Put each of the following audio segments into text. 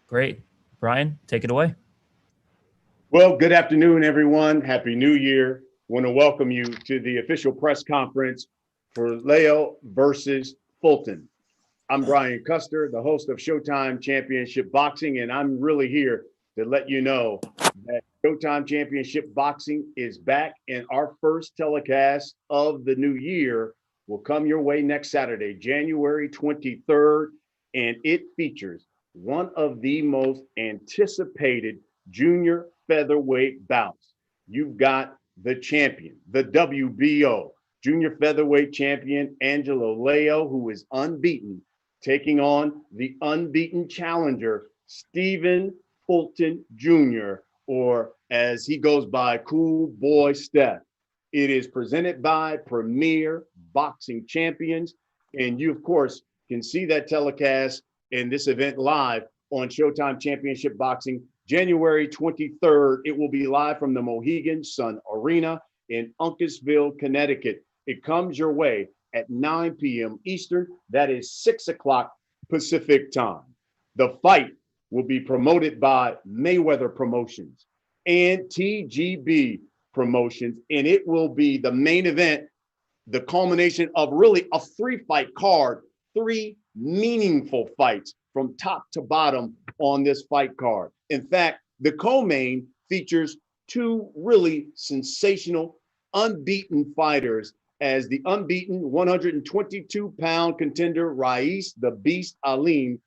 Great. Brian, take it away. Well, good afternoon, everyone. Happy New Year. Want to welcome you to the official press conference for Leo versus Fulton. I'm Brian Custer, the host of Showtime Championship Boxing, and I'm really here to let you know that Showtime Championship Boxing is back, and our first telecast of the new year will come your way next Saturday, January 23rd, and it features one of the most anticipated junior featherweight bouts. You've got the champion, the WBO, junior featherweight champion, Angelo Leo, who is unbeaten, taking on the unbeaten challenger, Stephen Fulton Jr., or as he goes by, Cool Boy Steph. It is presented by Premier Boxing Champions. And you, of course, can see that telecast in this event live on Showtime Championship Boxing, January 23rd. It will be live from the Mohegan Sun Arena in Uncasville, Connecticut. It comes your way at 9 p.m. Eastern. That is 6 o'clock Pacific time. The fight will be promoted by Mayweather Promotions and TGB Promotions, and it will be the main event, the culmination of really a three-fight card, three meaningful fights from top to bottom on this fight card. In fact, the co-main features two really sensational, unbeaten fighters, as the unbeaten 122-pound contender Rais the Beast Alim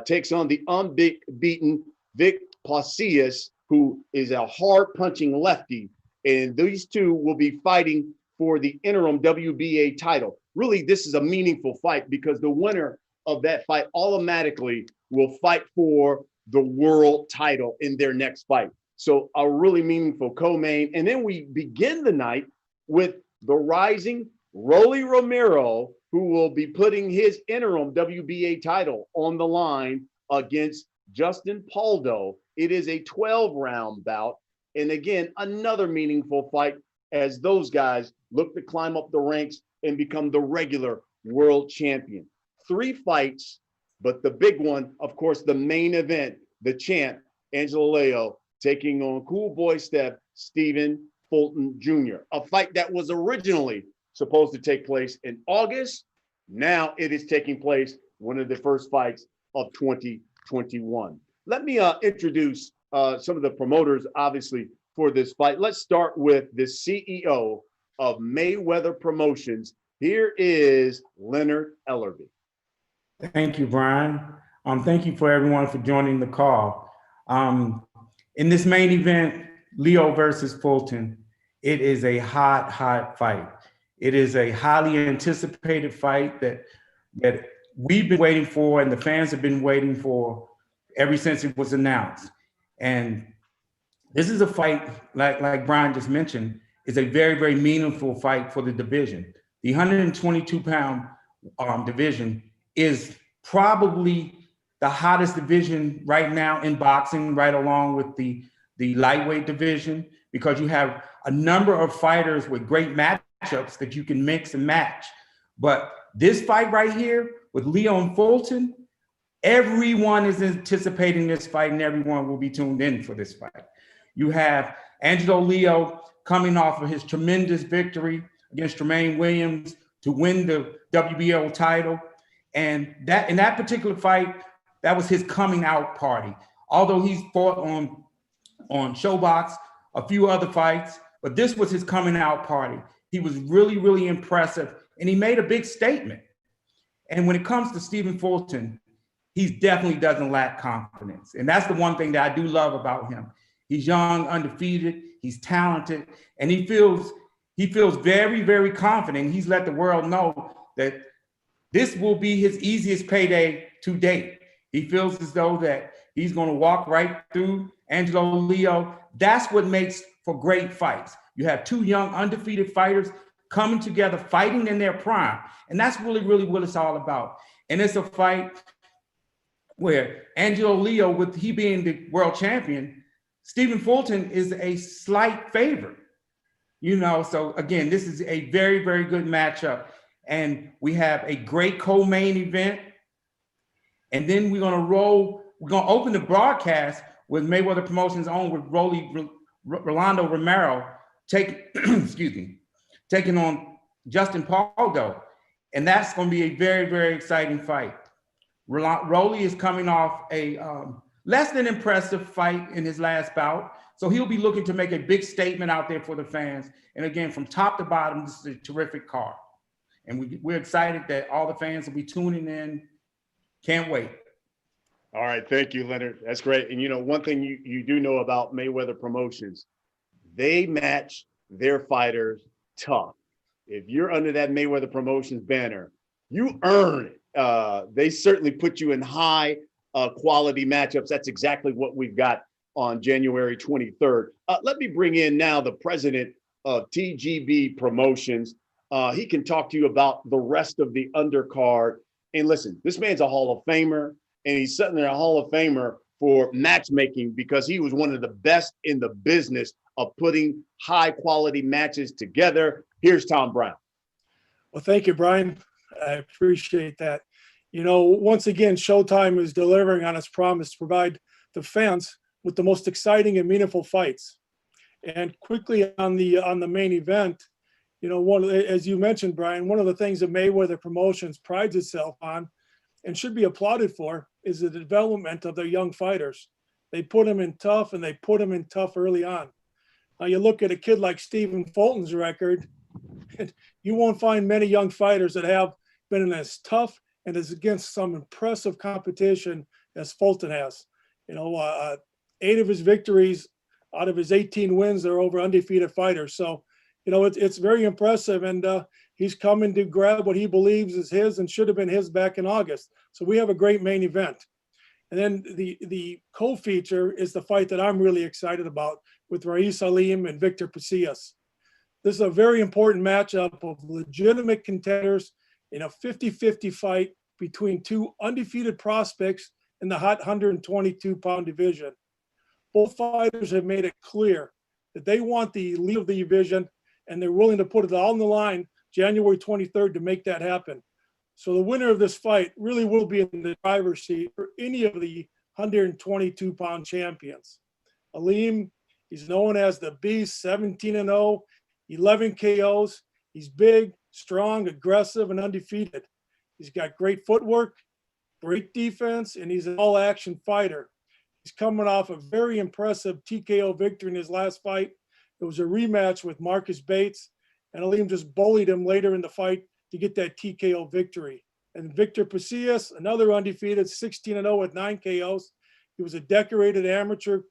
takes on the unbeaten Vic Plasius, who is a hard-punching lefty. And these two will be fighting for the interim WBA title. Really, this is a meaningful fight because the winner of that fight automatically will fight for the world title in their next fight. So a really meaningful co-main. And then we begin the night with the rising Rolly Romero, who will be putting his interim WBA title on the line against Justin Paldo. It is a 12-round bout. And again, another meaningful fight as those guys look to climb up the ranks and become the regular world champion. Three fights, but the big one, of course, the main event, the champ, Angelo Leo, taking on Cool Boy Steph, Stephen Fulton Jr., a fight that was originally supposed to take place in August. Now it is taking place, one of the first fights of 2021. Let me introduce some of the promoters, obviously, for this fight. Let's start with the CEO of Mayweather Promotions. Here is Leonard Ellerby. Thank you, Brian. Thank you for everyone for joining the call. In this main event, Leo versus Fulton, it is a hot fight. It is a highly anticipated fight that we've been waiting for and the fans have been waiting for ever since it was announced. And this is a fight, like Brian just mentioned, is a very, very meaningful fight for the division. The 122-pound division is probably the hottest division right now in boxing, right along with the lightweight division, because you have a number of fighters with great matchups that you can mix and match. But this fight right here with Leo and Fulton, everyone is anticipating this fight and everyone will be tuned in for this fight. You have Angelo Leo coming off of his tremendous victory against Tremaine Williams to win the WBO title. And that in that particular fight, that was his coming out party. Although he's fought on ShoBox, a few other fights, but this was his coming out party. He was really, really impressive, and he made a big statement. And when it comes to Stephen Fulton, he definitely doesn't lack confidence. And that's the one thing that I do love about him. He's young, undefeated, he's talented, and he feels very, very confident. He's let the world know that this will be his easiest payday to date. He feels as though that he's going to walk right through Angelo Leo. That's what makes for great fights. You have two young, undefeated fighters coming together, fighting in their prime. And that's really, really what it's all about. And it's a fight where Angelo Leo, with he being the world champion, Stephen Fulton is a slight favorite. You know, so again, this is a very, very good matchup. And we have a great co-main event. And then we're going to roll we're going to open the broadcast with Mayweather Promotions own with Rolando Romero taking on Justin Porier. And that's going to be a very, very exciting fight. Rolly is coming off a less than impressive fight in his last bout. So he'll be looking to make a big statement out there for the fans. And again, from top to bottom, this is a terrific card. And we're excited that all the fans will be tuning in. Can't wait. All right. Thank you, Leonard. That's great. And, you know, one thing you do know about Mayweather Promotions, they match their fighters tough. If you're under that Mayweather Promotions banner, you earn it. They certainly put you in high quality matchups. That's exactly what we've got on January 23rd. Let me bring in now the president of TGB Promotions. He can talk to you about the rest of the undercard. And listen, this man's a Hall of Famer, and he's certainly a Hall of Famer for matchmaking because he was one of the best in the business of putting high quality matches together. Here's Tom Brown. Well, thank you, Brian. I appreciate that. You know, once again, Showtime is delivering on its promise to provide the fans with the most exciting and meaningful fights. And quickly on the main event, you know, as you mentioned, Brian, one of the things that Mayweather Promotions prides itself on and should be applauded for is the development of their young fighters. They put them in tough, and they put them in tough early on. Now you look at a kid like Stephen Fulton's record, you won't find many young fighters that have been in as tough and as against some impressive competition as Fulton has. You know, 8 of his victories out of his 18 wins, they're over undefeated fighters. So, you know, it's very impressive, and he's coming to grab what he believes is his and should have been his back in August. So we have a great main event. And then the co-feature is the fight that I'm really excited about with Raees Aleem and Victor Pasillas. This is a very important matchup of legitimate contenders in a 50-50 fight between 2 undefeated prospects in the hot 122-pound division. Both fighters have made it clear that they want the lead of the division, and they're willing to put it all on the line January 23rd to make that happen. So the winner of this fight really will be in the driver's seat for any of the 122-pound champions. Aleem, he's known as the Beast, 17-0, 11 KOs. He's big, strong, aggressive, and undefeated. He's got great footwork, great defense, and he's an all-action fighter. He's coming off a very impressive TKO victory in his last fight. It was a rematch with Marcus Bates, and Aleem just bullied him later in the fight to get that TKO victory. And Victor Pasillas, another undefeated, 16-0 with 9 KOs. He was a decorated amateur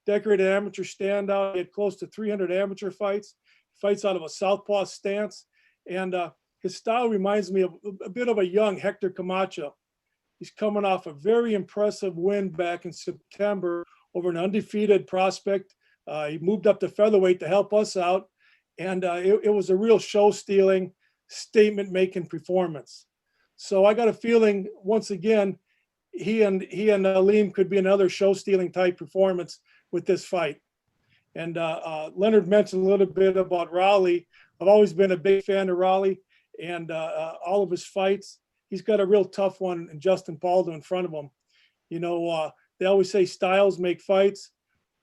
standout. He had close to 300 amateur fights. He fights out of a southpaw stance, and his style reminds me of a bit of a young Hector Camacho. He's coming off a very impressive win back in September over an undefeated prospect. He moved up to featherweight to help us out, and it was a real show-stealing, statement-making performance. So I got a feeling, once again, he and Aleem could be another show-stealing type performance with this fight. And Leonard mentioned a little bit about Raleigh. I've always been a big fan of Raleigh, and all of his fights. He's got a real tough one in Justin Paldo in front of him. You know, they always say styles make fights.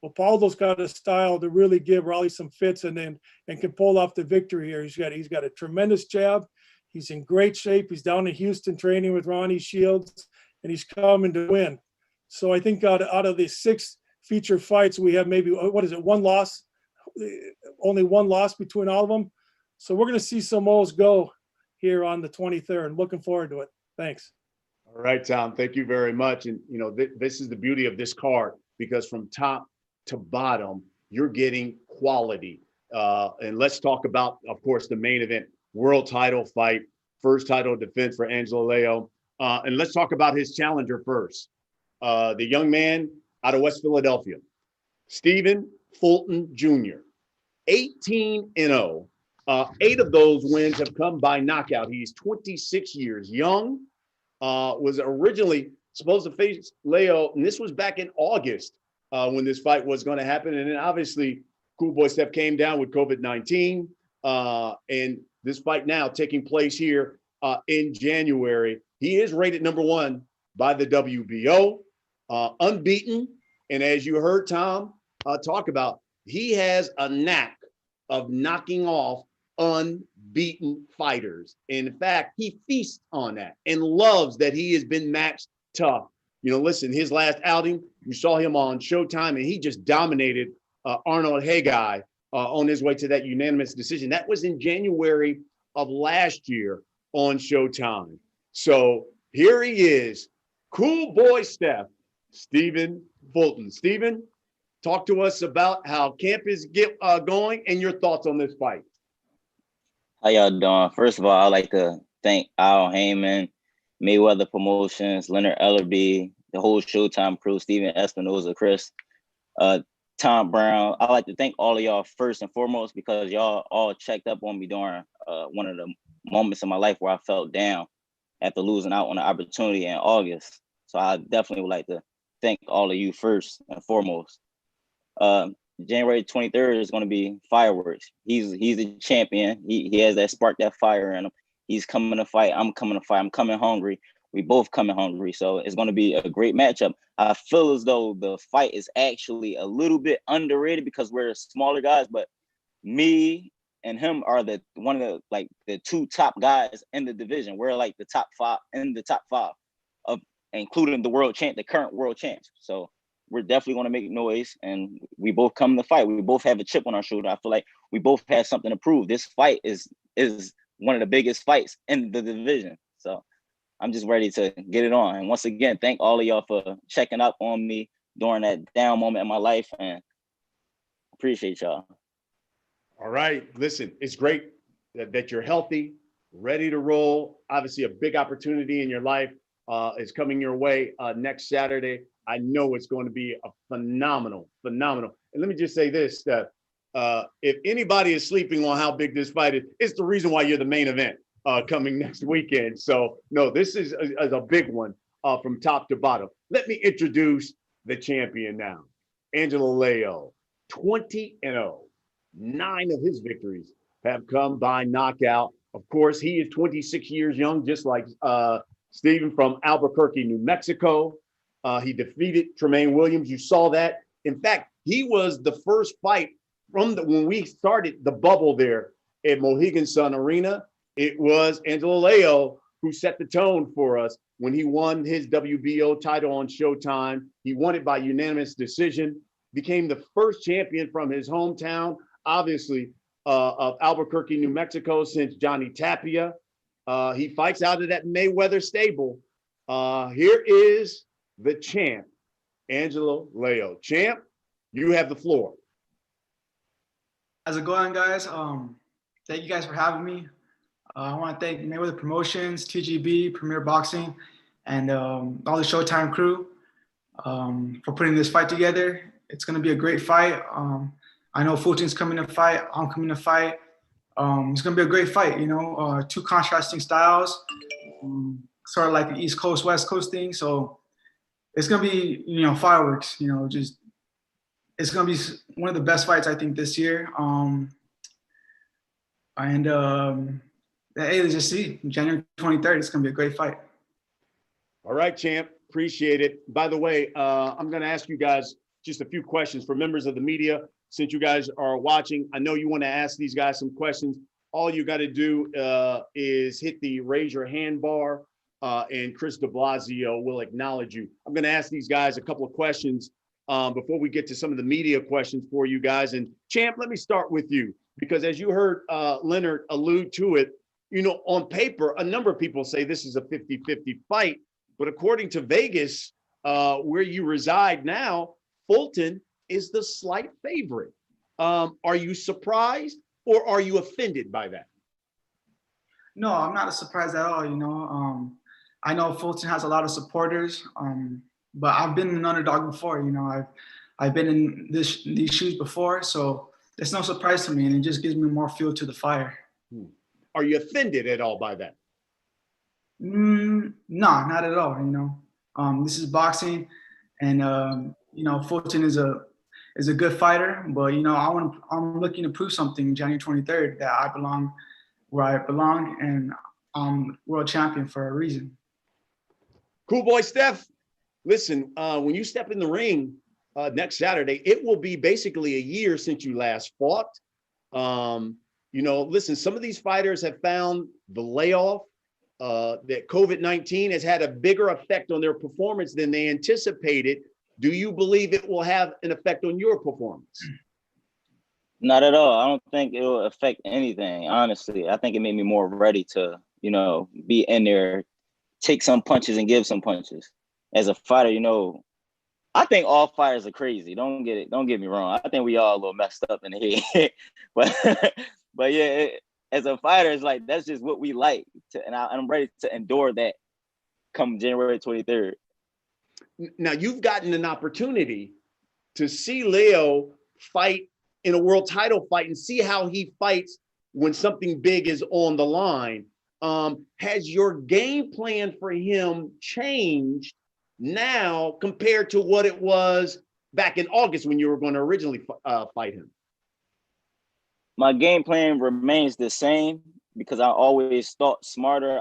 Well, Paldo's got a style to really give Raleigh some fits and can pull off the victory here. He's got a tremendous jab. He's in great shape. He's down in Houston training with Ronnie Shields, and he's coming to win. So I think out of the 6 feature fights, we have maybe, one loss? Only one loss between all of them. So we're going to see some O's go here on the 23rd. Looking forward to it. Thanks. All right, Tom, thank you very much. And, you know, this is the beauty of this card, because from top to bottom, you're getting quality. And let's talk about, of course, the main event, world title fight, first title defense for Angelo Leo. And let's talk about his challenger first. The young man out of West Philadelphia, Stephen Fulton Jr., 18-0. 8 of those wins have come by knockout. He's 26 years young, was originally supposed to face Leo, and this was back in August when this fight was going to happen. And then obviously, Cool Boy Steph came down with COVID-19, and this fight now taking place here in January. He is rated #1 by the WBO. unbeaten. And as you heard Tom talk about, he has a knack of knocking off unbeaten fighters. In fact, he feasts on that and loves that he has been matched tough. You know, listen, his last outing, you saw him on Showtime, and he just dominated Arnold Haggai on his way to that unanimous decision. That was in January of last year on Showtime. So here he is, cool boy Steph, Stephen Fulton. Stephen, talk to us about how camp is going and your thoughts on this fight. How y'all doing? First of all, I'd like to thank Al Heyman, Mayweather Promotions, Leonard Ellerby, the whole Showtime crew, Steven Espinoza, Chris, Tom Brown. I'd like to thank all of y'all first and foremost because y'all all checked up on me during one of the moments in my life where I felt down after losing out on the opportunity in August. So I definitely would like to thank all of you first and foremost. January 23rd is going to be fireworks. He's the champion. He has that spark, that fire in him. He's coming to fight. I'm coming to fight. I'm coming hungry. We both coming hungry. So it's going to be a great matchup. I feel as though the fight is actually a little bit underrated because we're smaller guys, but me and him are the two top guys in the division. We're like the top five of including the current world champs. So we're definitely going to make noise, and we both come to fight. We both have a chip on our shoulder. I feel like we both have something to prove. This fight is one of the biggest fights in the division. So I'm just ready to get it on. And once again, thank all of y'all for checking up on me during that down moment in my life, and appreciate y'all. All right. Listen, it's great that you're healthy, ready to roll. Obviously, a big opportunity in your life is coming your way next Saturday. I know it's going to be a phenomenal. And let me just say this, that if anybody is sleeping on how big this fight is, it's the reason why you're the main event coming next weekend. So, no, this is a big one from top to bottom. Let me introduce the champion now. Angelo Leo, 20-0. 9 of his victories have come by knockout. Of course, he is 26 years young, just like Stephen from Albuquerque, New Mexico. He defeated Tremaine Williams. You saw that. In fact, he was the first fight when we started the bubble there at Mohegan Sun Arena. It was Angelo Leo who set the tone for us when he won his WBO title on Showtime. He won it by unanimous decision, became the first champion from his hometown, obviously, of Albuquerque, New Mexico, since Johnny Tapia. He fights out of that Mayweather stable. Here is the champ, Angelo Leo. Champ, you have the floor. How's it going, guys? Thank you guys for having me. I want to thank Mayweather Promotions, TGB, Premier Boxing, and all the Showtime crew for putting this fight together. It's going to be a great fight. I know Fulton's coming to fight. I'm coming to fight. It's going to be a great fight, you know, two contrasting styles, sort of like the East Coast, West Coast thing. So it's going to be, you know, fireworks, you know, just it's going to be one of the best fights, I think, this year. Hey, let's just see. January 23rd, it's going to be a great fight. All right, champ. Appreciate it. By the way, I'm going to ask you guys just a few questions for members of the media. Since you guys are watching, I know you want to ask these guys some questions. All you got to do is hit the raise your hand bar, and Chris de Blasio will acknowledge you. I'm going to ask these guys a couple of questions before we get to some of the media questions for you guys. And Champ, let me start with you, because as you heard Leonard allude to it, you know, on paper, a number of people say this is a 50-50 fight. But according to Vegas, where you reside now, Fulton is the slight favorite. Are you surprised or are you offended by that? No, I'm not surprised at all. You know, I know Fulton has a lot of supporters, but I've been an underdog before. You know, I've been in these shoes before, so it's no surprise to me, and it just gives me more fuel to the fire. Are you offended at all by that? No, not at all. You know, this is boxing, and you know, Fulton is a good fighter, but you know, I'm looking to prove something January 23rd, that I belong where I belong, and I'm world champion for a reason. Cool boy Steph, listen, when you step in the ring next Saturday, it will be basically a year since you last fought. You know, listen, some of these fighters have found the layoff, that COVID-19 has had a bigger effect on their performance than they anticipated. Do you believe it will have an effect on your performance? Not at all. I don't think it will affect anything, honestly. I think it made me more ready to, you know, be in there, take some punches and give some punches. As a fighter, you know, I think all fighters are crazy. Don't get me wrong. I think we all a little messed up in the head. but yeah, as a fighter, it's like that's just what we like. And I'm ready to endure that come January 23rd. Now, you've gotten an opportunity to see Leo fight in a world title fight and see how he fights when something big is on the line. Has your game plan for him changed now compared to what it was back in August when you were going to originally fight him? My game plan remains the same because I always thought smarter.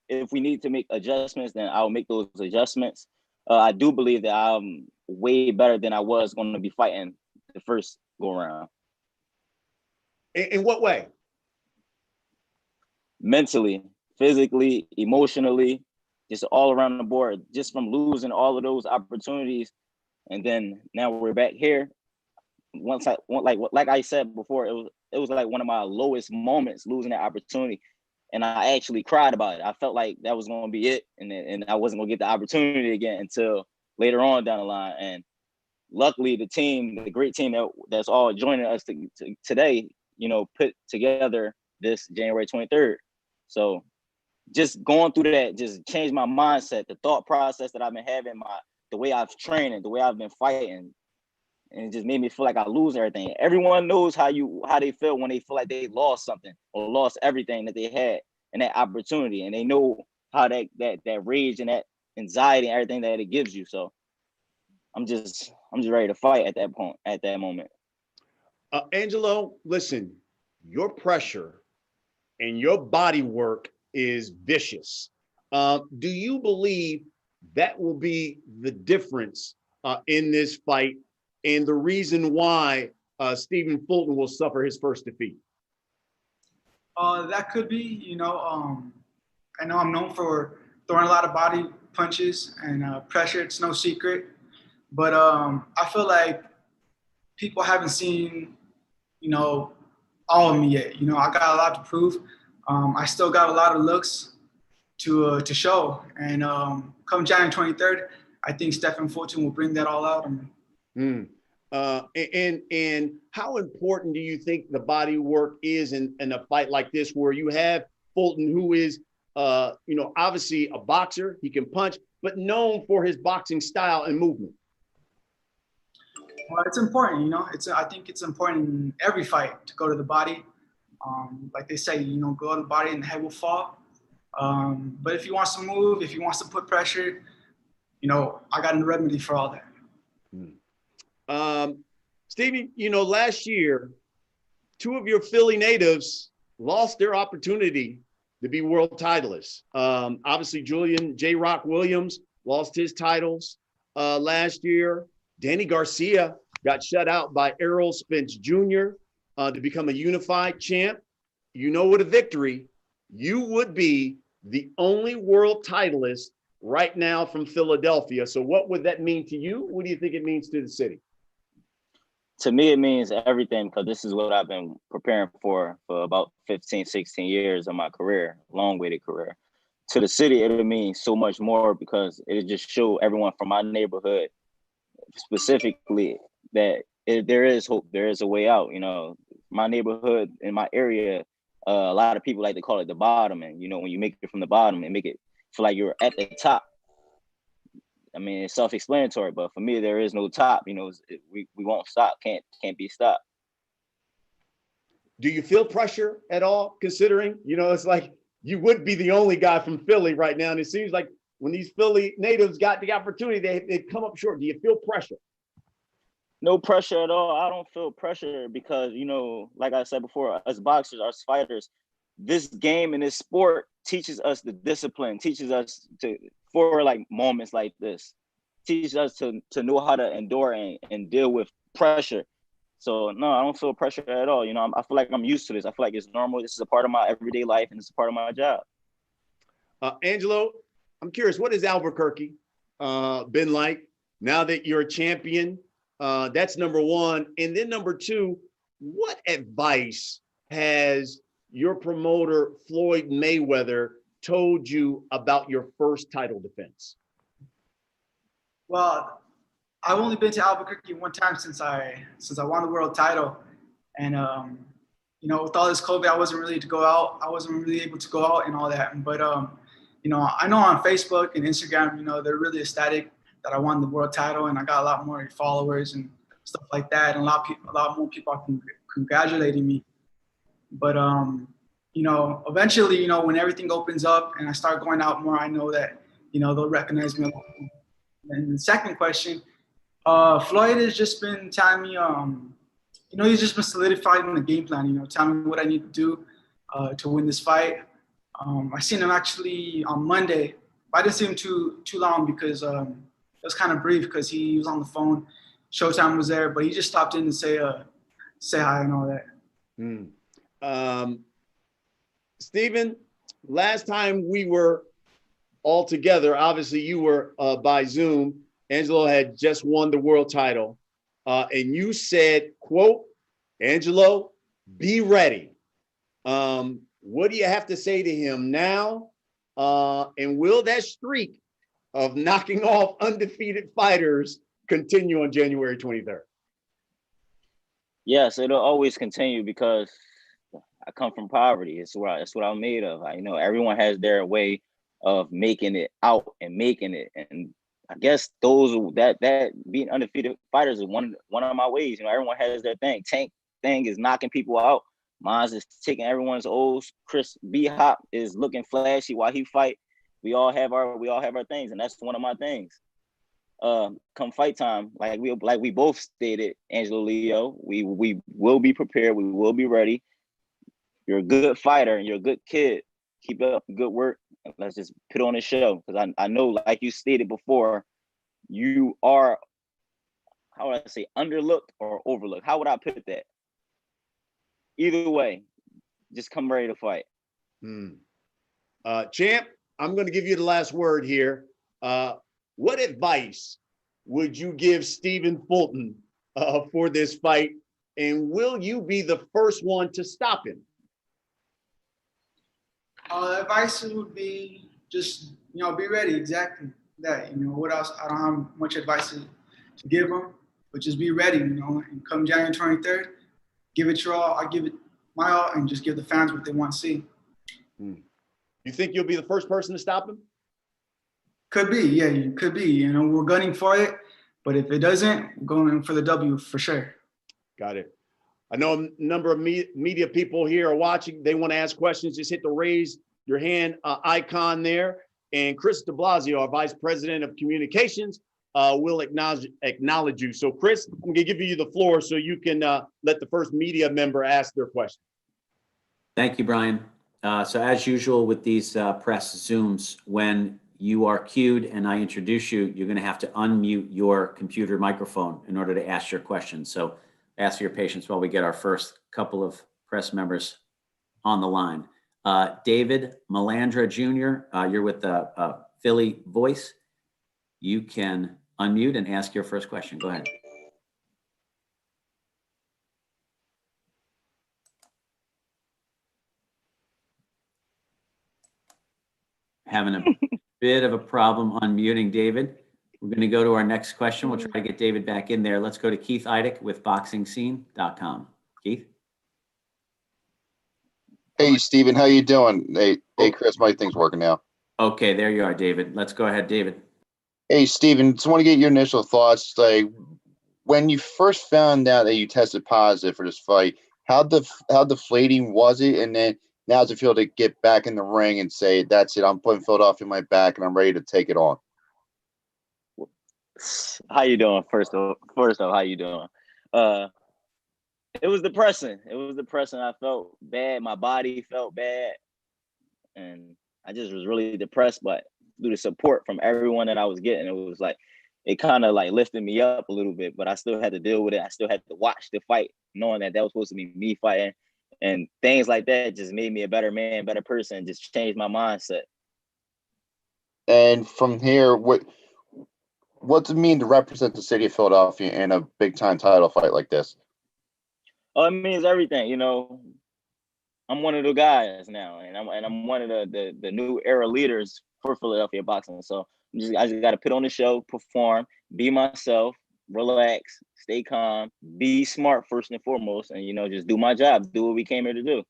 If we need to make adjustments, then I'll make those adjustments. I do believe that I'm way better than I was going to be fighting the first go around. In what way? Mentally, physically, emotionally, just all around the board, just from losing all of those opportunities. And then now we're back here. Like I said before, it was like one of my lowest moments, losing that opportunity. And I actually cried about it. I felt like that was going to be it. And I wasn't going to get the opportunity again until later on down the line. And luckily, the great team that's all joining us today, you know, put together this January 23rd. So just going through that just changed my mindset, the thought process that I've been having, the way I've trained and the way I've been fighting. And it just made me feel like I lose everything. Everyone knows how they feel when they feel like they lost something or lost everything that they had and that opportunity. And they know how that rage and that anxiety and everything that it gives you. So I'm just ready to fight at that point, at that moment. Angelo, listen, your pressure and your body work is vicious. Do you believe that will be the difference in this fight and the reason why Stephen Fulton will suffer his first defeat? That could be, you know, I know I'm known for throwing a lot of body punches and pressure. It's no secret. But I feel like people haven't seen, you know, all of me yet. You know, I got a lot to prove. I still got a lot of looks to show. And come January 23rd, I think Stephen Fulton will bring that all out of me. And how important do you think the body work is in a fight like this, where you have Fulton, who is, you know, obviously a boxer, he can punch, but known for his boxing style and movement? Well, it's important, you know. I think it's important in every fight to go to the body. Like they say, you know, go to the body and the head will fall. But if he wants to move, if he wants to put pressure, you know, I got a remedy for all that. Stevie, you know, last year, two of your Philly natives lost their opportunity to be world titleists. Obviously, Julian J. Rock Williams lost his titles last year. Danny Garcia got shut out by Errol Spence Jr. To become a unified champ. You know, with a victory, you would be the only world titleist right now from Philadelphia. So what would that mean to you? What do you think it means to the city? To me, it means everything, because this is what I've been preparing for about 15, 16 years of my career, long-weighted career. To the city, it would mean so much more, because it just show everyone from my neighborhood specifically that there is hope, there is a way out. You know, my neighborhood in my area, a lot of people like to call it the bottom. And, you know, when you make it from the bottom and make it feel like you're at the top, I mean, it's self-explanatory, but for me, there is no top. You know, we won't stop, can't be stopped. Do you feel pressure at all, considering, you know, it's like you would be the only guy from Philly right now, and it seems like when these Philly natives got the opportunity, they come up short. Do you feel pressure? No pressure at all. I don't feel pressure because, you know, like I said before, us boxers, us fighters, this game and this sport teaches us the discipline, teaches us for like moments like this. teaches us to know how to endure and deal with pressure. So no, I don't feel pressure at all. You know, I feel like I'm used to this. I feel like it's normal. This is a part of my everyday life, and it's a part of my job. Angelo, I'm curious, what has Albuquerque been like now that you're a champion? That's number one. And then number two, what advice has your promoter, Floyd Mayweather, told you about your first title defense? Well, I've only been to Albuquerque one time since I won the world title, and you know, with all this COVID, I wasn't really able to go out and all that. But you know, I know on Facebook and Instagram, you know, they're really ecstatic that I won the world title, and I got a lot more followers and stuff like that, and a lot more people are congratulating me. But you know, eventually, you know, when everything opens up and I start going out more, I know that, you know, they'll recognize me. And the second question, Floyd has just been telling me, you know, he's just been solidifying the game plan, you know, telling me what I need to do to win this fight. I seen him actually on Monday. I didn't see him too long because it was kind of brief because he was on the phone. Showtime was there, but he just stopped in to say hi and all that. Stephen, last time we were all together, obviously you were by Zoom. Angelo had just won the world title. And you said, quote, Angelo, be ready. What do you have to say to him now? And will that streak of knocking off undefeated fighters continue on January 23rd? Yes, it'll always continue because I come from poverty. It's what I'm made of. You know, everyone has their way of making it out and making it. And I guess that being undefeated fighters is one of my ways. You know, everyone has their thing. Tank thing is knocking people out. Mine's is taking everyone's O's. Chris B Hop is looking flashy while he fight. We all have our things, and that's one of my things. Come fight time, like we both stated, Angelo Leo, we will be prepared. We will be ready. You're a good fighter and you're a good kid. Keep up the good work. Let's just put on a show, because I know, like you stated before, you are, how would I say, underlooked or overlooked? How would I put that? Either way, just come ready to fight. Champ, I'm going to give you the last word here. What advice would you give Stephen Fulton for this fight? And will you be the first one to stop him? Advice would be just, you know, be ready. Exactly that. You know, what else? I don't have much advice to give him, but just be ready, you know, and come January 23rd, give it your all. I give it my all, and just give the fans what they want to see. You think you'll be the first person to stop him? Could be, yeah, you could be. You know, we're gunning for it, but if it doesn't, we're going for the W for sure. Got it. I know a number of media people here are watching. They want to ask questions. Just hit the raise your hand icon there. And Chris de Blasio, our Vice President of Communications, will acknowledge you. So, Chris, I'm going to give you the floor so you can let the first media member ask their question. Thank you, Brian. So as usual with these press Zooms, when you are cued and I introduce you, you're going to have to unmute your computer microphone in order to ask your question. So ask for your patience while we get our first couple of press members on the line. David Melandra Jr., you're with the Philly Voice. You can unmute and ask your first question. Go ahead. Having a bit of a problem unmuting David. We're going to go to our next question. We'll try to get David back in there. Let's go to Keith Eidick with BoxingScene.com. Keith? Hey, Stephen, how you doing? Hey, Chris, my thing's working now. Okay, there you are, David. Let's go ahead, David. Hey, Stephen, just want to get your initial thoughts. Like, when you first found out that you tested positive for this fight, how deflating was it? And then now does it feel to get back in the ring and say, that's it, I'm putting Philadelphia in my back and I'm ready to take it on? How you doing? First off, how you doing? It was depressing. I felt bad. My body felt bad. And I just was really depressed, but through the support from everyone that I was getting, it it kind of like lifted me up a little bit, but I still had to deal with it. I still had to watch the fight, knowing that was supposed to be me fighting, and things like that just made me a better man, better person, just changed my mindset. And from here, what does it mean to represent the city of Philadelphia in a big time title fight like this? Oh, it means everything. You know, I'm one of the guys now, and I'm one of the new era leaders for Philadelphia boxing. So I just got to put on the show, perform, be myself, relax, stay calm, be smart first and foremost, and, you know, just do my job, do what we came here to do.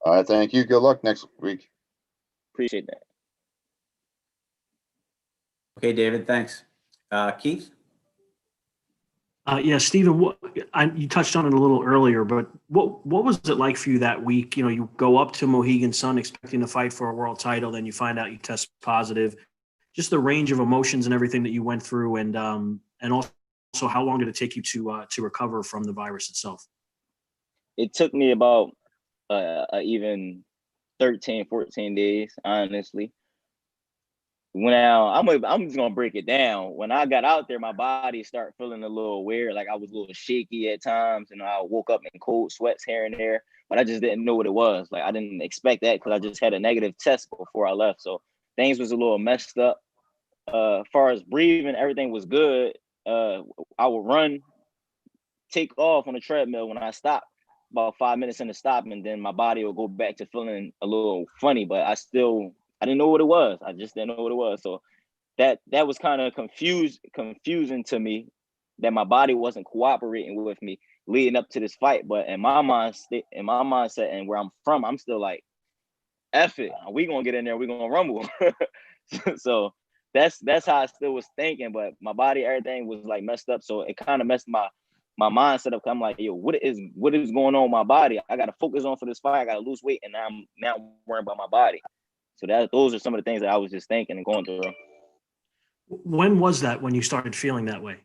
All right, thank you. Good luck next week. Appreciate that. Okay, David, thanks. Keith? Yeah, Stephen, you touched on it a little earlier, but what was it like for you that week? You know, you go up to Mohegan Sun expecting to fight for a world title, then you find out you test positive. Just the range of emotions and everything that you went through, and also how long did it take you to recover from the virus itself? It took me about even 13, 14 days, honestly. Now, I'm just gonna break it down. When I got out there, my body started feeling a little weird. Like I was a little shaky at times, and I woke up in cold sweats here and there, but I just didn't know what it was. Like I didn't expect that because I just had a negative test before I left. So things was a little messed up. As far as breathing, everything was good. I would run, take off on the treadmill when I stopped, about 5 minutes in the stop, and then my body will go back to feeling a little funny, but I didn't know what it was. I just didn't know what it was. So that was kind of confusing to me, that my body wasn't cooperating with me leading up to this fight. But in my mindset and where I'm from, I'm still like, F it. We gonna get in there, we gonna rumble. So that's how I still was thinking, but my body, everything was like messed up. So it kind of messed my mindset up. I'm like, yo, what is going on with my body? I gotta focus on for this fight. I gotta lose weight, and I'm now worrying about my body. So those are some of the things that I was just thinking and going through. When was that when you started feeling that way?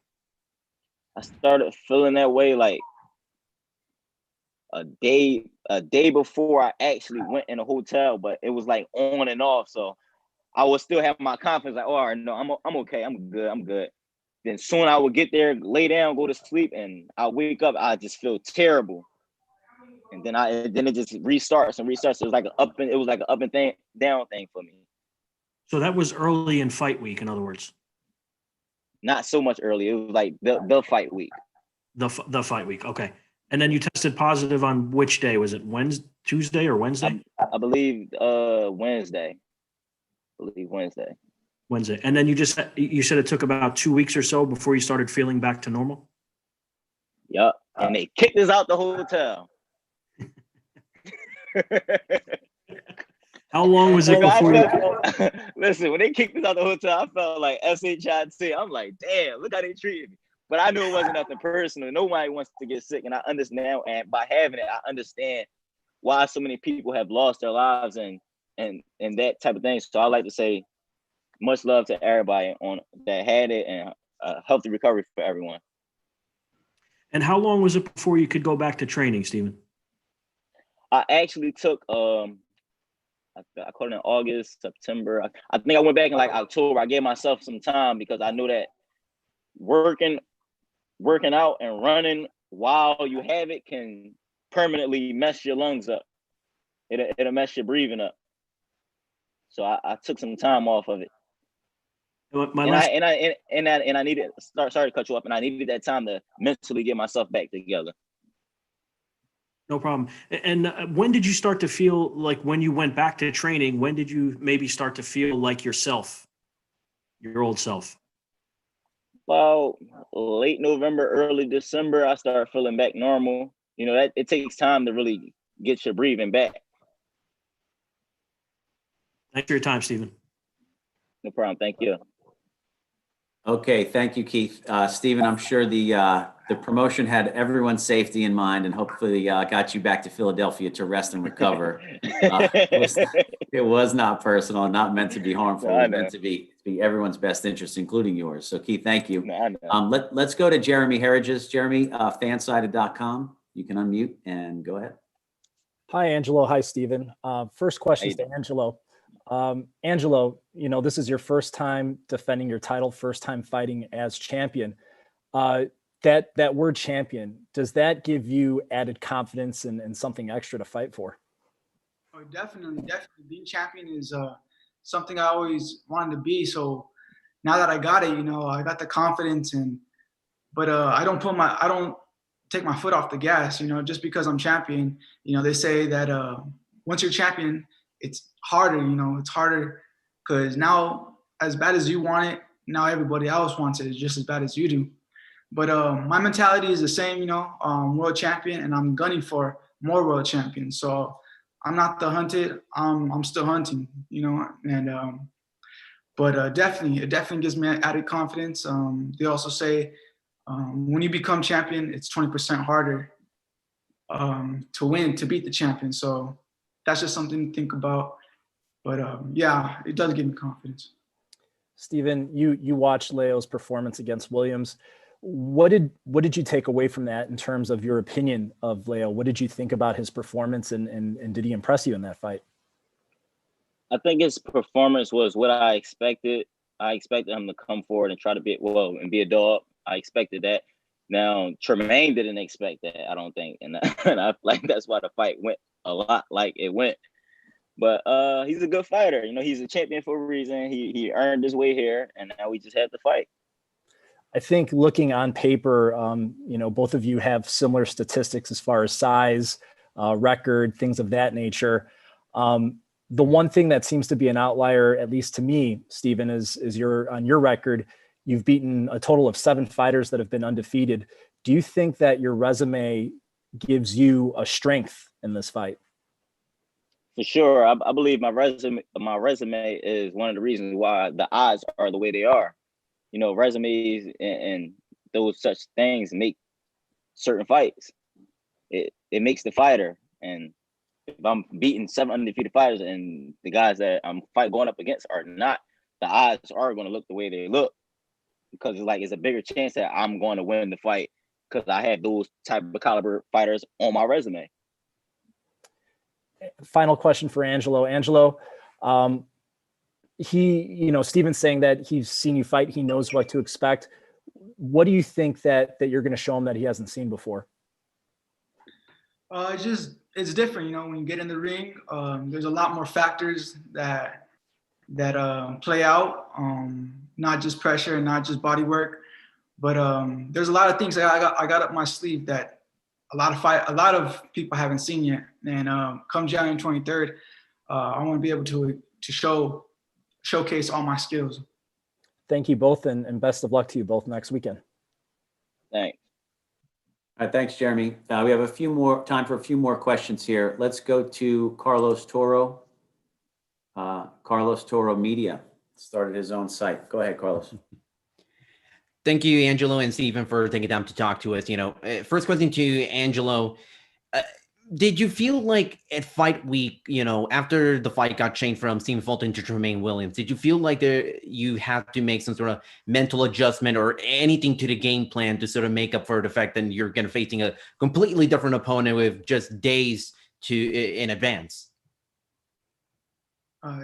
I started feeling that way like a day before I actually went in a hotel, but it was like on and off. So I would still have my confidence, like, oh, all right, no, I'm okay, I'm good. Then soon I would get there, lay down, go to sleep, and I wake up, I just feel terrible. And then it just restarts. It was like an up and down thing for me. So that was early in fight week, in other words. Not so much early. It was like the fight week. The fight week, okay. And then you tested positive on which day? Was it Tuesday or Wednesday? I believe Wednesday. Wednesday. And then you said it took about 2 weeks or so before you started feeling back to normal? Yep. And they kicked us out the hotel. How long was it before you... Listen, when they kicked us out the hotel, I felt like SHIT. I'm like, damn, look how they treated me. But I knew it wasn't nothing personal. Nobody wants to get sick. And I understand, and by having it, I understand why so many people have lost their lives and that type of thing. So I like to say much love to everybody that had it, and healthy recovery for everyone. And how long was it before you could go back to training, Stephen? I actually took, I caught it in August, September. I think I went back in like October. I gave myself some time because I knew that working out and running while you have it can permanently mess your lungs up. It'll mess your breathing up. So I took some time off of it. I needed sorry to cut you off, and I needed that time to mentally get myself back together. No problem. And when did you start to feel like, when you went back to training, when did you maybe start to feel like yourself, your old self? Well, late November, early December, I started feeling back normal. You know, that it takes time to really get your breathing back. Thanks for your time, Stephen. No problem. Thank you. Okay, thank you, Keith. Stephen, I'm sure the promotion had everyone's safety in mind, and hopefully got you back to Philadelphia to rest and recover. It was not personal, not meant to be harmful. It was meant to be everyone's best interest, including yours. So, Keith, thank you. Let's go to Jeremy Herridges. Jeremy, fansided.com. You can unmute and go ahead. Hi, Angelo. Hi, Stephen. First question is to Angelo. Angelo, this is your first time defending your title, first time fighting as champion. That word champion, does that give you added confidence and something extra to fight for? Oh, definitely. Being champion is something I always wanted to be. So now that I got it, I got the confidence, but I don't take my foot off the gas, just because I'm champion. They say that once you're champion, it's harder, it's harder because now, as bad as you want it, now everybody else wants it just as bad as you do. But my mentality is the same, world champion, and I'm gunning for more world champions. So I'm not the hunted, I'm still hunting, but it definitely gives me added confidence. They also say when you become champion, it's 20% harder to win, to beat the champion. So that's just something to think about. But yeah, it does give me confidence. Steven, you watched Leo's performance against Williams. What did you take away from that in terms of your opinion of Leo? What did you think about his performance, and did he impress you in that fight? I think his performance was what I expected. I expected him to come forward and try to be a dog. I expected that. Now Tremaine didn't expect that, I don't think, and I like that's why the fight went a lot like it went. But he's a good fighter. He's a champion for a reason. He earned his way here, and now we just had to fight. I think looking on paper, both of you have similar statistics as far as size, record, things of that nature. The one thing that seems to be an outlier, at least to me, Steven, is on your record, you've beaten a total of 7 fighters that have been undefeated. Do you think that your resume gives you a strength in this fight? For sure. I believe my resume is one of the reasons why the odds are the way they are. Resumes and those such things make certain fights. It makes the fighter. And if I'm beating 7 undefeated fighters and the guys that I'm going up against are not, the odds are going to look the way they look, because it's a bigger chance that I'm going to win the fight because I have those type of caliber fighters on my resume. Final question for Angelo. Angelo, Steven's saying that he's seen you fight. He knows what to expect. What do you think that you're going to show him that he hasn't seen before? It's different. When you get in the ring, there's a lot more factors that play out, not just pressure and not just body work, but there's a lot of things that I got up my sleeve that a lot of people haven't seen yet. And come January 23rd, I want to be able to showcase all my skills. Thank you both, and best of luck to you both next weekend. Thanks. All right, thanks, Jeremy. We have time for a few more questions here. Let's go to Carlos Toro. Carlos Toro Media started his own site. Go ahead, Carlos. Thank you, Angelo and Steven, for taking time to talk to us. First question to Angelo. Did you feel like at fight week, after the fight got changed from Stephen Fulton to Tremaine Williams, did you feel like you had to make some sort of mental adjustment or anything to the game plan to sort of make up for the fact that you're going to facing a completely different opponent with just days in advance?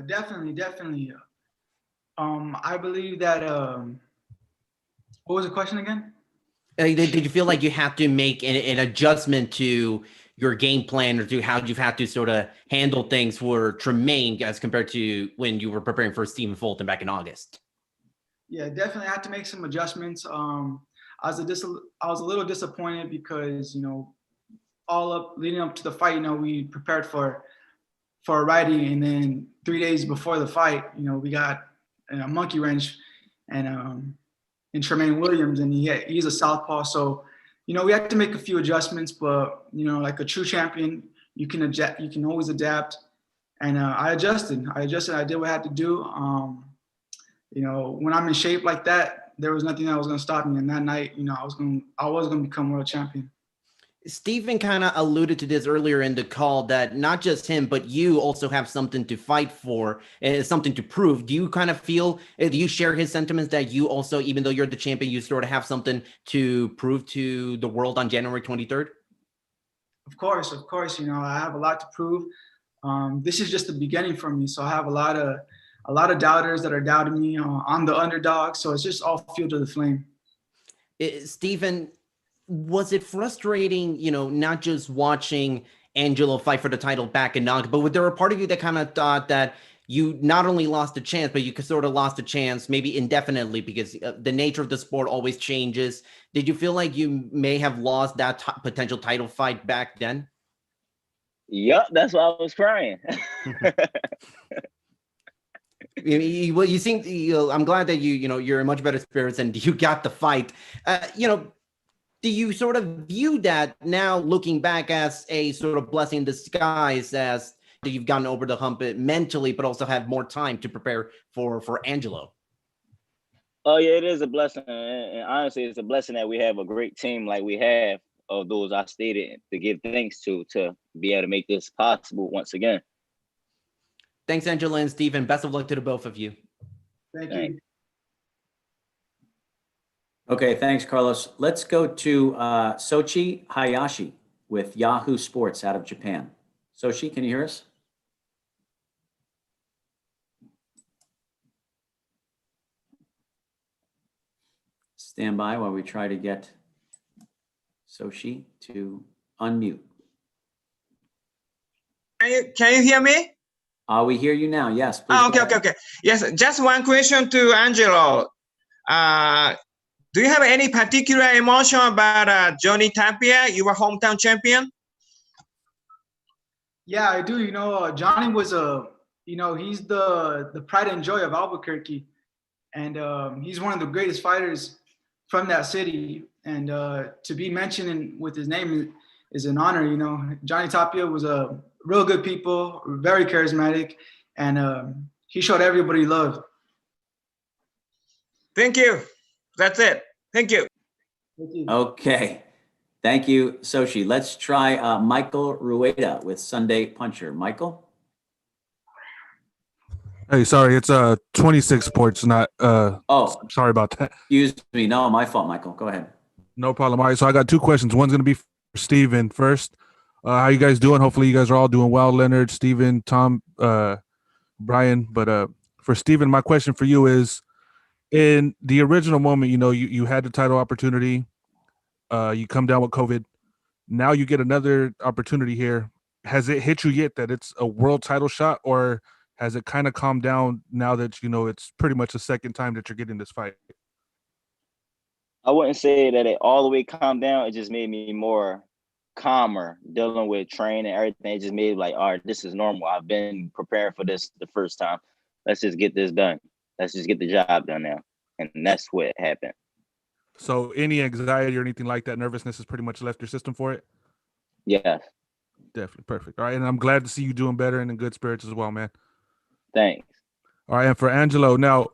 Definitely. I believe that. What was the question again? Did you feel like you had to make an adjustment to your game plan, or to how you've had to sort of handle things for Tremaine as compared to when you were preparing for Stephen Fulton back in August? Yeah, definitely had to make some adjustments. I was a little disappointed because, leading up to the fight, we prepared for a writing, and then 3 days before the fight, we got a monkey wrench and Tremaine Williams, and he's a southpaw. So, we had to make a few adjustments, but, like a true champion, you can always adapt. And I adjusted. I did what I had to do. When I'm in shape like that, there was nothing that was going to stop me. And that night, I was going to become world champion. Stephen kind of alluded to this earlier in the call, that not just him, but you also have something to fight for and something to prove. Do you kind of feel, do you share his sentiments that you also, even though you're the champion, you sort of have something to prove to the world on January 23rd? Of course. I have a lot to prove. this is just the beginning for me. So I have a lot of doubters that are doubting me. I'm the underdog, so it's just all fuel to the flame. Stephen, was it frustrating, not just watching Angelo fight for the title back in August, but was there a part of you that kind of thought that you not only lost a chance, but you could sort of lost a chance maybe indefinitely because the nature of the sport always changes? Did you feel like you may have lost that potential title fight back then? Yep, that's why I was crying. Well, you seem, I'm glad that you're in much better spirits and you got the fight. Do you sort of view that now looking back as a sort of blessing in disguise, as you've gotten over the hump mentally, but also have more time to prepare for Angelo? Oh yeah, it is a blessing, and honestly, it's a blessing that we have a great team like we have of those I stated to give thanks to be able to make this possible once again. Thanks, Angelo and Stephen. Best of luck to the both of you. Thank you. Okay, thanks, Carlos. Let's go to Sochi Hayashi with Yahoo Sports out of Japan. Sochi, can you hear us? Stand by while we try to get Sochi to unmute. Can you hear me? We hear you now. Yes. Please Okay. Yes, just one question to Angelo. Do you have any particular emotion about Johnny Tapia, your hometown champion? Yeah, I do. Johnny was he's the pride and joy of Albuquerque, and he's one of the greatest fighters from that city. And to be mentioned with his name is an honor. Johnny Tapia was a real good people, very charismatic, and he showed everybody love. Thank you. That's it. Thank you. Okay. Thank you, Sochi. Let's try Michael Rueda with Sunday Puncher. Michael? Hey, sorry, it's 26 Sports, not sorry about that. Excuse me. No, my fault, Michael. Go ahead. No problem. All right, so I got two questions. One's gonna be for Steven first. How you guys doing? Hopefully you guys are all doing well. Leonard, Steven, Tom, Brian. But for Steven, my question for you is, in the original moment, you had the title opportunity. You come down with COVID. Now you get another opportunity here. Has it hit you yet that it's a world title shot, or has it kind of calmed down now that it's pretty much the second time that you're getting this fight? I wouldn't say that it all the way calmed down. It just made me more calmer dealing with training and everything. It just made like, all right, this is normal. I've been preparing for this the first time. Let's just get this done. Let's just get the job done now. And that's what happened. So any anxiety or anything like that, nervousness has pretty much left your system for it? Yes. Definitely. Perfect. All right. And I'm glad to see you doing better and in good spirits as well, man. Thanks. All right. And for Angelo, now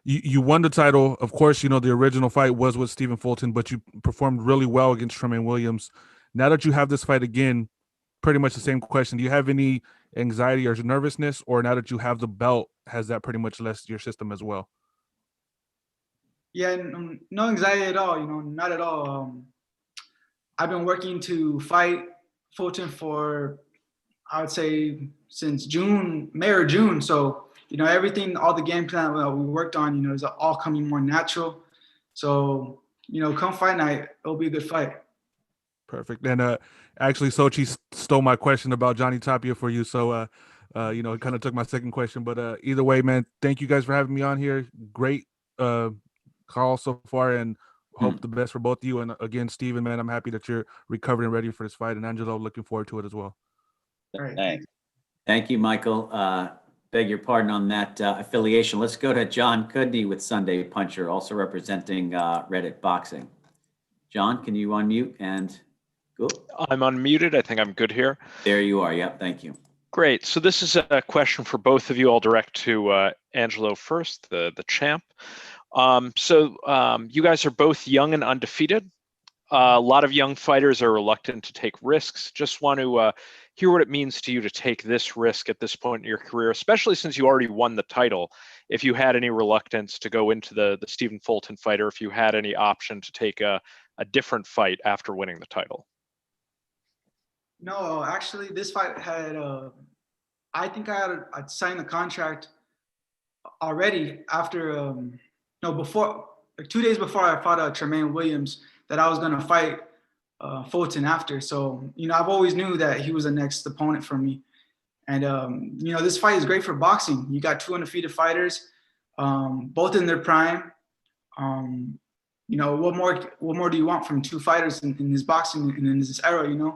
you won the title. Of course, the original fight was with Stephen Fulton, but you performed really well against Tremaine Williams. Now that you have this fight again, pretty much the same question. Do you have any anxiety or nervousness, or now that you have the belt, has that pretty much left your system as well? Yeah, no anxiety at all, not at all. I've been working to fight Fulton for, I would say, since May or June. So, everything, all the game plan we worked on, is all coming more natural. So, come fight night, it'll be a good fight. Perfect. And actually, Sochi stole my question about Johnny Tapia for you. So, it kind of took my second question. But either way, man, thank you guys for having me on here. Great call so far, and hope the best for both of you. And again, Steven, man, I'm happy that you're recovered and ready for this fight. And Angelo, looking forward to it as well. All right. Thanks. Thank you, Michael. Beg your pardon on that affiliation. Let's go to John Kudney with Sunday Puncher, also representing Reddit Boxing. John, can you unmute and go? I'm unmuted. I think I'm good here. There you are. Yep. Thank you. Great. So this is a question for both of you. I'll direct to Angelo first, the champ. You guys are both young and undefeated. A lot of young fighters are reluctant to take risks. Just want to hear what it means to you to take this risk at this point in your career, especially since you already won the title. If you had any reluctance to go into the Stephen Fulton fight, or if you had any option to take a different fight after winning the title. No, actually, this fight had I think I'd signed the contract already after, no, before, like 2 days before I fought Tremaine Williams, that I was going to fight Fulton after. So, I've always knew that he was the next opponent for me. And, this fight is great for boxing. You got two undefeated fighters, both in their prime. What more do you want from two fighters in this boxing and in this era,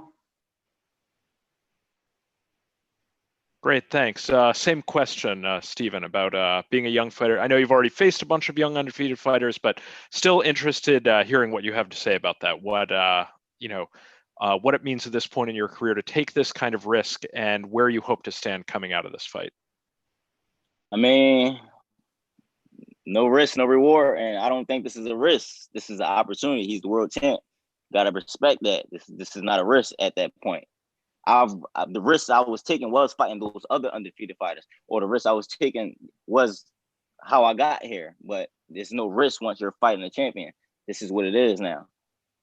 Great, thanks. Same question, Stephen, about being a young fighter. I know you've already faced a bunch of young undefeated fighters, but still interested hearing what you have to say about that. What it means at this point in your career to take this kind of risk, and where you hope to stand coming out of this fight. I mean, no risk, no reward, and I don't think this is a risk. This is an opportunity. He's the world champ. Gotta respect that. This is not a risk at that point. The risks I was taking was fighting those other undefeated fighters, or the risk I was taking was how I got here. But there's no risk once you're fighting a champion. This is what it is now.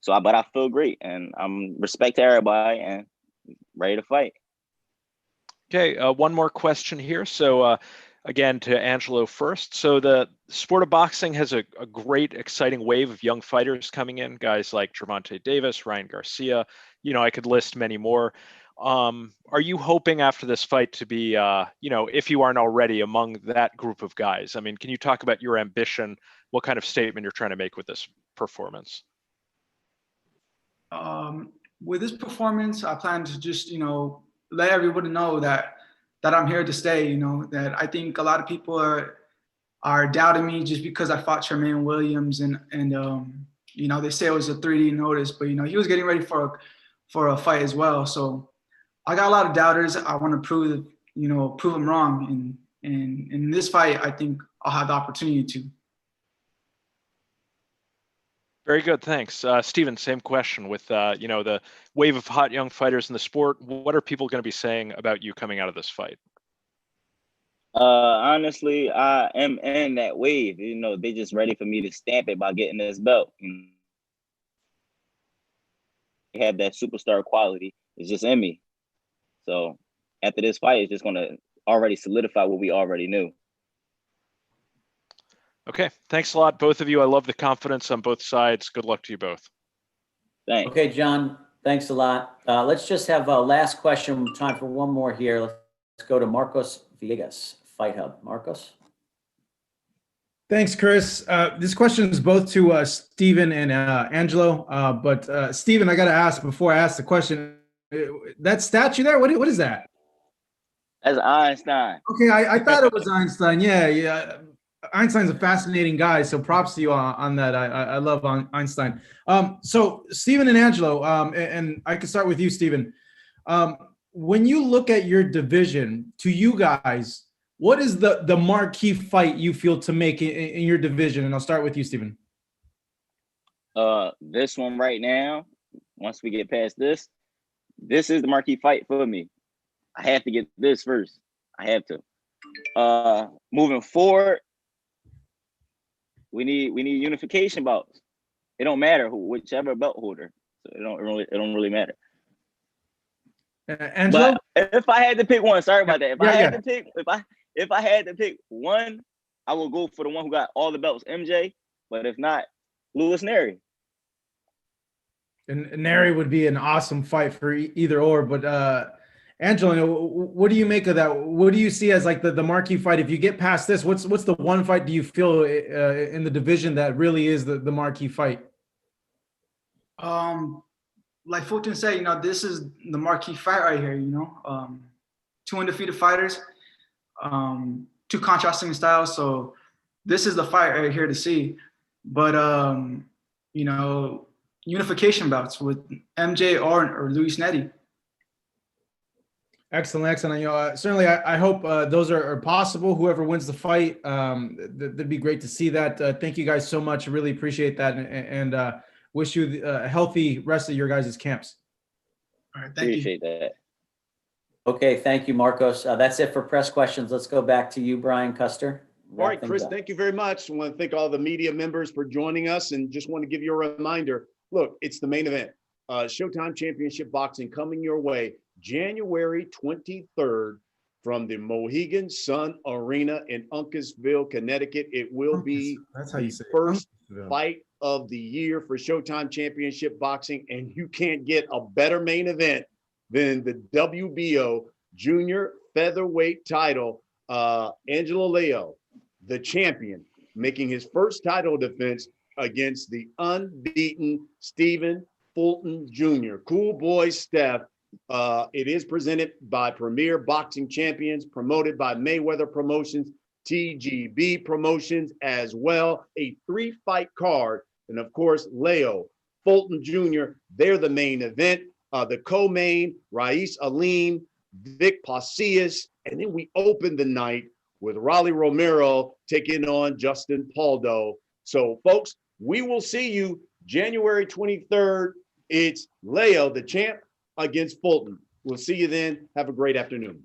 But I feel great, and I'm respect to everybody and ready to fight. Okay, one more question here. So again, to Angelo first. So the sport of boxing has a great, exciting wave of young fighters coming in, guys like Gervonta Davis, Ryan Garcia. I could list many more. Are you hoping after this fight to be, if you aren't already, among that group of guys? I mean, can you talk about your ambition, what kind of statement you're trying to make with this performance? With this performance, I plan to just, let everybody know that I'm here to stay, that I think a lot of people are doubting me just because I fought Tremaine Williams and they say it was a 3D notice, but, he was getting ready for a fight as well. So I got a lot of doubters. I want to prove them wrong. And in this fight, I think I'll have the opportunity to. Very good, thanks. Stephen, same question with, the wave of hot young fighters in the sport. What are people going to be saying about you coming out of this fight? Honestly, I am in that wave. They just ready for me to stamp it by getting this belt. They have that superstar quality. It's just in me. So after this fight, it's just going to already solidify what we already knew. Okay, thanks a lot, both of you. I love the confidence on both sides. Good luck to you both. Thanks. Okay, John, thanks a lot. Let's just have a last question. Time for one more here. Let's go to Marcos Villegas, Fight Hub. Marcos? Thanks, Chris. This question is both to Stephen and Angelo. But Stephen, I got to ask before I ask the question, that statue there, what is that? That's Einstein. Okay, I thought it was Einstein. Yeah. Einstein's a fascinating guy, so props to you on that. I love Einstein. So Stephen and Angelo, and I can start with you, Stephen. When you look at your division, to you guys, what is the marquee fight you feel to make in your division? And I'll start with you, Stephen. This one right now, once we get past this is the marquee fight for me. I have to get this first. I have to. Moving forward, we need unification bouts. It don't matter whichever belt holder. So it don't really matter. Angelo? But if I had to pick one, sorry about that. If I had to pick one, I will go for the one who got all the belts, MJ. But if not, Louis Neri. And Neri would be an awesome fight for either or. But Angelo, what do you make of that? What do you see as like the marquee fight? If you get past this, what's the one fight do you feel in the division that really is the marquee fight? Like Fulton said, this is the marquee fight right here. Two undefeated fighters, two contrasting styles. So this is the fight right here to see. But unification bouts with MJ or Luis Neri. Excellent. Certainly, I hope those are possible. Whoever wins the fight, that'd be great to see that. Thank you guys so much. I really appreciate that, and wish you a healthy rest of your guys' camps. All right, thank you. Appreciate that. Okay, thank you, Marcos. That's it for press questions. Let's go back to you, Brian Custer. All right, Chris, thank you very much. I want to thank all the media members for joining us, and just want to give you a reminder. Look, it's the main event. Showtime Championship Boxing coming your way January 23rd from the Mohegan Sun Arena in Uncasville, Connecticut. It will be That's how you the say it. first Uncasville. fight of the year for Showtime Championship Boxing, and you can't get a better main event than the WBO Junior Featherweight title. Angelo Leo, the champion, making his first title defense against the unbeaten Stephen Fulton Jr. Cool boy Steph. It is presented by Premier Boxing Champions, promoted by Mayweather Promotions, TGB Promotions as well. A 3-fight card. And of course, Leo, Fulton Jr., they're the main event. The co-main, Rais Alim, Vic Pasillas. And then we open the night with Raleigh Romero taking on Justin Paldo. So, folks, we will see you January 23rd. It's Leo, the champ, against Fulton. We'll see you then. Have a great afternoon.